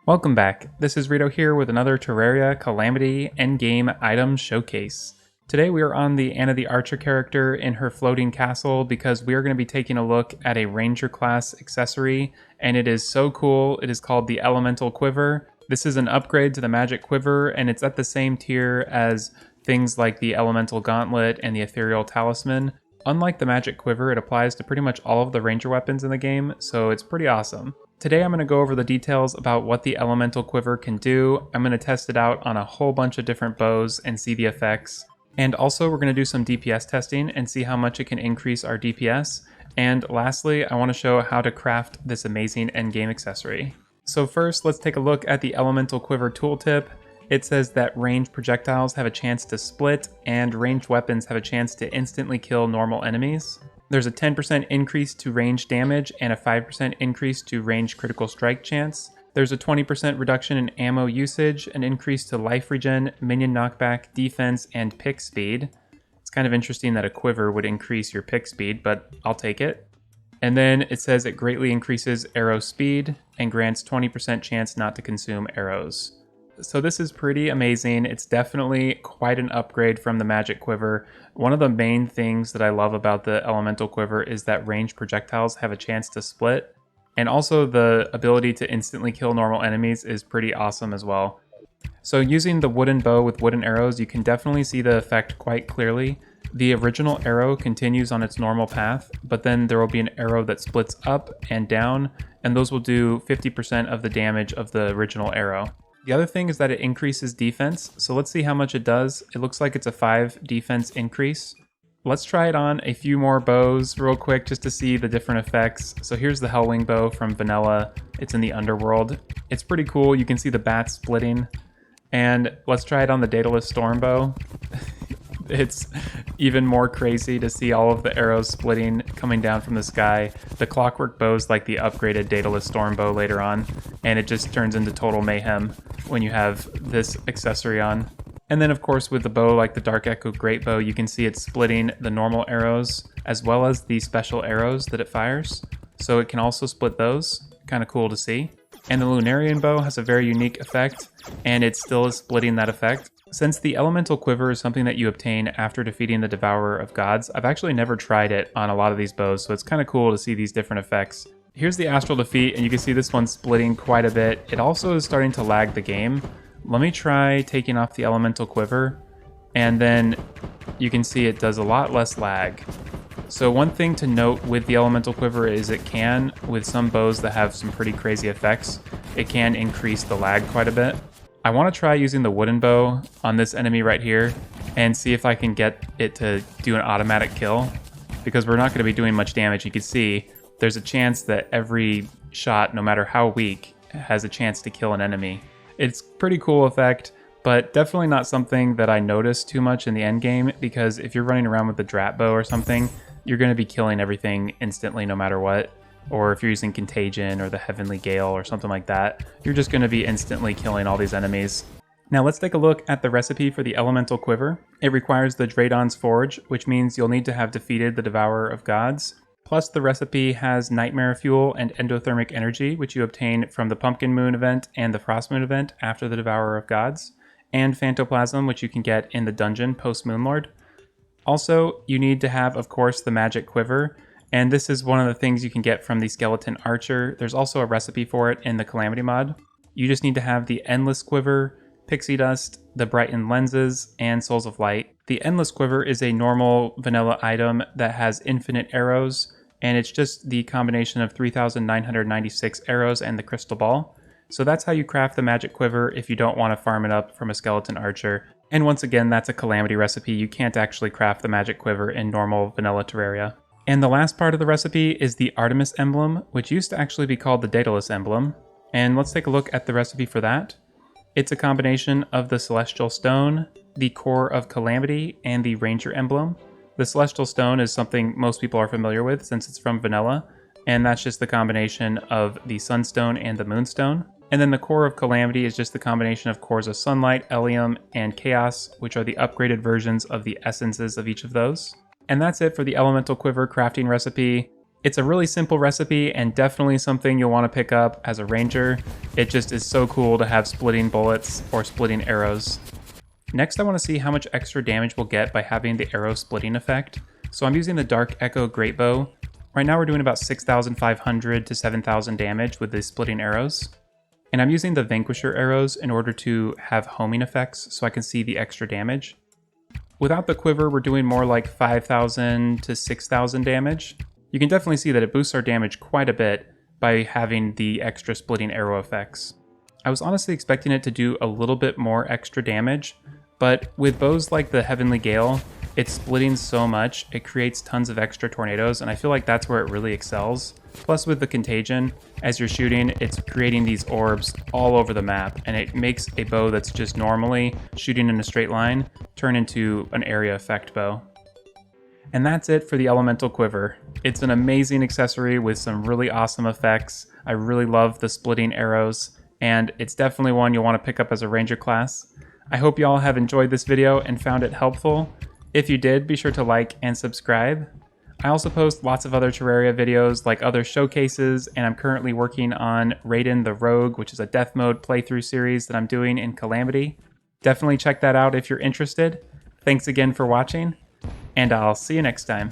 Welcome back. This is Rito here with another Terraria Calamity endgame item showcase. Today we are on the Anna the Archer character in her floating castle because we are going to be taking a look at a ranger class accessory, and it is so cool. It is called the Elemental Quiver. This is an upgrade to the Magic Quiver, and it's at the same tier as things like the Elemental Gauntlet and the Ethereal Talisman. Unlike the Magic Quiver, it applies to pretty much all of the ranger weapons in the game, so it's pretty awesome. Today I'm going to go over the details about what the Elemental Quiver can do. I'm going to test it out on a whole bunch of different bows and see the effects. And also we're going to do some DPS testing and see how much it can increase our DPS. And lastly, I want to show how to craft this amazing endgame accessory. So first, let's take a look at the Elemental Quiver tooltip. It says that ranged projectiles have a chance to split and ranged weapons have a chance to instantly kill normal enemies. There's a 10% increase to range damage and a 5% increase to range critical strike chance. There's a 20% reduction in ammo usage, an increase to life regen, minion knockback, defense, and pick speed. It's kind of interesting that a quiver would increase your pick speed, but I'll take it. And then it says it greatly increases arrow speed and grants 20% chance not to consume arrows. So this is pretty amazing. It's definitely quite an upgrade from the Magic Quiver. One of the main things that I love about the Elemental Quiver is that ranged projectiles have a chance to split. And also the ability to instantly kill normal enemies is pretty awesome as well. So using the wooden bow with wooden arrows, you can definitely see the effect quite clearly. The original arrow continues on its normal path, but then there will be an arrow that splits up and down, and those will do 50% of the damage of the original arrow. The other thing is that it increases defense, so let's see how much it does. It looks like it's a 5 defense increase. Let's try it on a few more bows real quick just to see the different effects. So here's the Hellwing bow from Vanilla. It's in the underworld. It's pretty cool. You can see the bats splitting. And let's try it on the Daedalus Storm bow. It's even more crazy to see all of the arrows splitting coming down from the sky. The Clockwork bow is like the upgraded Daedalus Storm bow later on, and it just turns into total mayhem when you have this accessory on. And then of course with the bow like the Dark Echo Great Bow, you can see it splitting the normal arrows as well as the special arrows that it fires. So it can also split those, kind of cool to see. And the Lunarian bow has a very unique effect, and it still is splitting that effect. Since the Elemental Quiver is something that you obtain after defeating the Devourer of Gods, I've actually never tried it on a lot of these bows, so it's kind of cool to see these different effects. Here's the Astral Defeat, and you can see this one splitting quite a bit. It also is starting to lag the game. Let me try taking off the Elemental Quiver, and then you can see it does a lot less lag. So one thing to note with the Elemental Quiver is it can, with some bows that have some pretty crazy effects, it can increase the lag quite a bit. I want to try using the wooden bow on this enemy right here and see if I can get it to do an automatic kill, because we're not going to be doing much damage. You can see there's a chance that every shot, no matter how weak, has a chance to kill an enemy. It's a pretty cool effect, but definitely not something that I notice too much in the endgame, because if you're running around with the Drat bow or something, you're going to be killing everything instantly no matter what. Or if you're using Contagion or the Heavenly Gale or something like that, you're just going to be instantly killing all these enemies. Now let's take a look at the recipe for the Elemental Quiver. It requires the Draydon's Forge, which means you'll need to have defeated the Devourer of Gods. Plus the recipe has Nightmare Fuel and Endothermic Energy, which you obtain from the Pumpkin Moon event and the Frost Moon event after the Devourer of Gods. And Phantoplasm, which you can get in the dungeon post Moonlord. Also, you need to have, of course, the Magic Quiver. And this is one of the things you can get from the Skeleton Archer. There's also a recipe for it in the Calamity mod. You just need to have the Endless Quiver, Pixie Dust, the Brightened Lenses, and Souls of Light. The Endless Quiver is a normal vanilla item that has infinite arrows, and it's just the combination of 3,996 arrows and the Crystal Ball. So that's how you craft the Magic Quiver if you don't want to farm it up from a Skeleton Archer. And once again, that's a Calamity recipe. You can't actually craft the Magic Quiver in normal vanilla Terraria. And the last part of the recipe is the Artemis Emblem, which used to actually be called the Daedalus Emblem. And let's take a look at the recipe for that. It's a combination of the Celestial Stone, the Core of Calamity, and the Ranger Emblem. The Celestial Stone is something most people are familiar with since it's from vanilla, and that's just the combination of the Sunstone and the Moonstone. And then the Core of Calamity is just the combination of cores of Sunlight, Ellium, and Chaos, which are the upgraded versions of the essences of each of those. And that's it for the Elemental Quiver crafting recipe. It's a really simple recipe and definitely something you'll want to pick up as a ranger. It just is so cool to have splitting bullets or splitting arrows. Next, I want to see how much extra damage we'll get by having the arrow splitting effect. So I'm using the Dark Echo Great Bow. Right now we're doing about 6,500 to 7,000 damage with the splitting arrows. And I'm using the Vanquisher arrows in order to have homing effects so I can see the extra damage. Without the quiver, we're doing more like 5,000 to 6,000 damage. You can definitely see that it boosts our damage quite a bit by having the extra splitting arrow effects. I was honestly expecting it to do a little bit more extra damage, but with bows like the Heavenly Gale, it's splitting so much, it creates tons of extra tornadoes, and I feel like that's where it really excels. Plus with the Contagion, as you're shooting, it's creating these orbs all over the map, and it makes a bow that's just normally shooting in a straight line turn into an area effect bow. And that's it for the Elemental Quiver. It's an amazing accessory with some really awesome effects. I really love the splitting arrows, and it's definitely one you'll want to pick up as a ranger class. I hope you all have enjoyed this video and found it helpful. If you did, be sure to like and subscribe. I also post lots of other Terraria videos like other showcases, and I'm currently working on Raiden the Rogue, which is a death mode playthrough series that I'm doing in Calamity. Definitely check that out if you're interested. Thanks again for watching, and I'll see you next time.